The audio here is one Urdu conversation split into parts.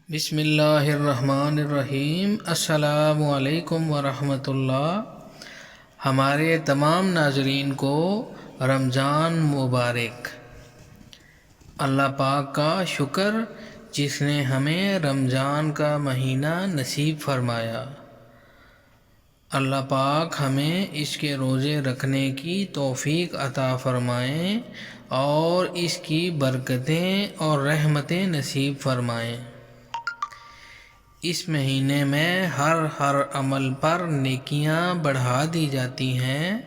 بسم اللہ الرحمن الرحیم۔ السلام علیکم ورحمۃ اللہ۔ ہمارے تمام ناظرین کو رمضان مبارک۔ اللہ پاک کا شکر جس نے ہمیں رمضان کا مہینہ نصیب فرمایا۔ اللہ پاک ہمیں اس کے روزے رکھنے کی توفیق عطا فرمائیں اور اس کی برکتیں اور رحمتیں نصیب فرمائیں۔ اس مہینے میں ہر عمل پر نیکیاں بڑھا دی جاتی ہیں۔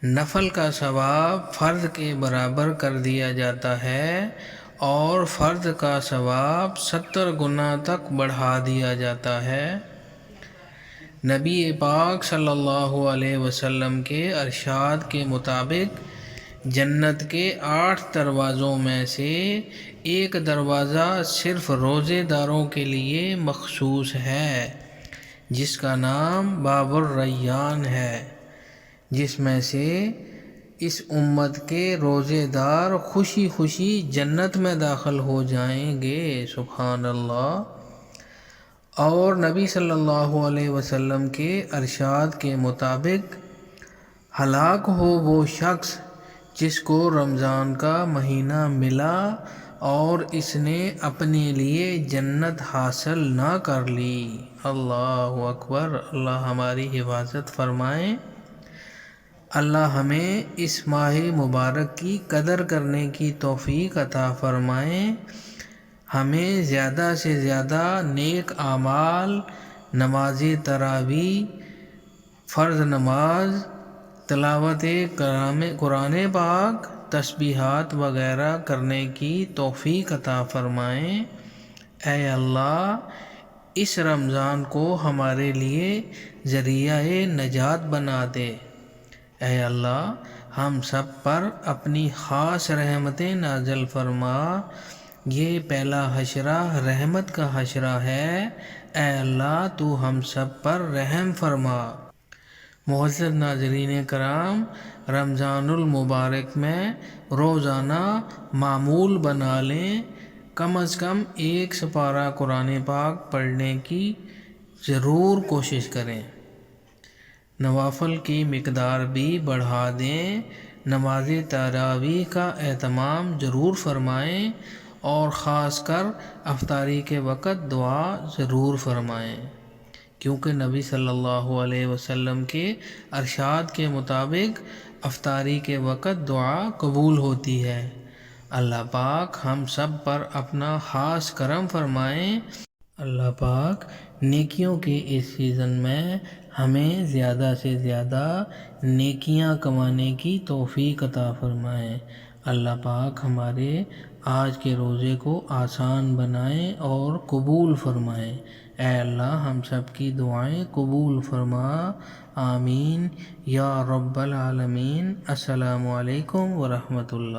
نفل کا ثواب فرض کے برابر کر دیا جاتا ہے اور فرض کا ثواب 70 گنا تک بڑھا دیا جاتا ہے۔ نبی پاک صلی اللہ علیہ وسلم کے ارشاد کے مطابق جنت کے 8 دروازوں میں سے ایک دروازہ صرف روزے داروں کے لیے مخصوص ہے جس کا نام باب الریان ہے، جس میں سے اس امت کے روزے دار خوشی خوشی جنت میں داخل ہو جائیں گے۔ سبحان اللہ۔ اور نبی صلی اللہ علیہ وسلم کے ارشاد کے مطابق ہلاک ہو وہ شخص جس کو رمضان کا مہینہ ملا اور اس نے اپنے لیے جنت حاصل نہ کر لی۔ اللہ اکبر۔ اللہ ہماری حفاظت فرمائے۔ اللہ ہمیں اس ماہ مبارک کی قدر کرنے کی توفیق عطا فرمائے۔ ہمیں زیادہ سے زیادہ نیک اعمال، نماز تراویح، فرض نماز، تلاوت قرآن پاک، تسبیحات وغیرہ کرنے کی توفیق عطا فرمائے۔ اے اللہ اس رمضان کو ہمارے لیے ذریعہ نجات بنا دے۔ اے اللہ ہم سب پر اپنی خاص رحمتیں نازل فرما۔ یہ پہلا حشرہ رحمت کا حشرہ ہے۔ اے اللہ تو ہم سب پر رحم فرما۔ معزز ناظرین کرام، رمضان المبارک میں روزانہ معمول بنا لیں، کم از کم 1 سپارہ قرآن پاک پڑھنے کی ضرور کوشش کریں۔ نوافل کی مقدار بھی بڑھا دیں۔ نماز تراویح کا اہتمام ضرور فرمائیں اور خاص کر افطاری کے وقت دعا ضرور فرمائیں، کیونکہ نبی صلی اللہ علیہ وسلم کے ارشاد کے مطابق افطاری کے وقت دعا قبول ہوتی ہے۔ اللہ پاک ہم سب پر اپنا خاص کرم فرمائیں۔ اللہ پاک نیکیوں کے اس سیزن میں ہمیں زیادہ سے زیادہ نیکیاں کمانے کی توفیق عطا فرمائیں۔ اللہ پاک ہمارے آج کے روزے کو آسان بنائیں اور قبول فرمائیں۔ اے اللہ ہم سب کی دعائیں قبول فرما۔ آمین یا رب العالمین۔ السلام علیکم ورحمۃ اللہ۔